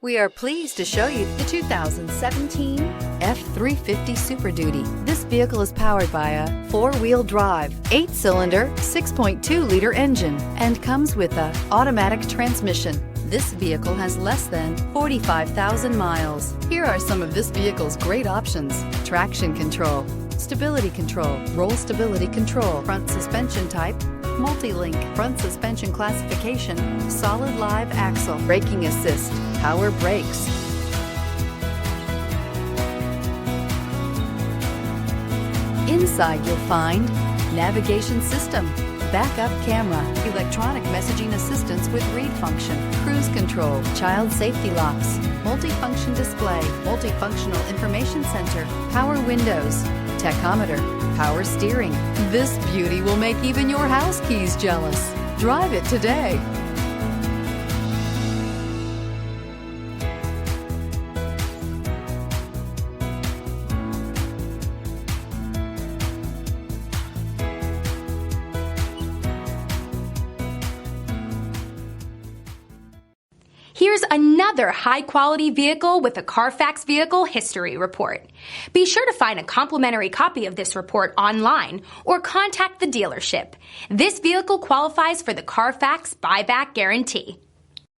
We are pleased to show you the 2017 F-350 Super Duty. This vehicle is powered by a four-wheel drive, 8-cylinder, 6.2-liter engine and comes with an automatic transmission. This vehicle has less than 45,000 miles. Here are some of this vehicle's great options: traction control, stability control, roll stability control, front suspension type, multi-link, front suspension classification, solid live axle, braking assist, power brakes. Inside you'll find navigation system, backup camera, electronic messaging assistance with read function, cruise control, child safety locks, multifunction display, multifunctional information center, power windows, tachometer, power steering. This beauty will make even your house keys jealous. Drive it today. Here's another high-quality vehicle with a Carfax Vehicle History Report. Be sure to find a complimentary copy of this report online or contact the dealership. This vehicle qualifies for the Carfax Buyback Guarantee.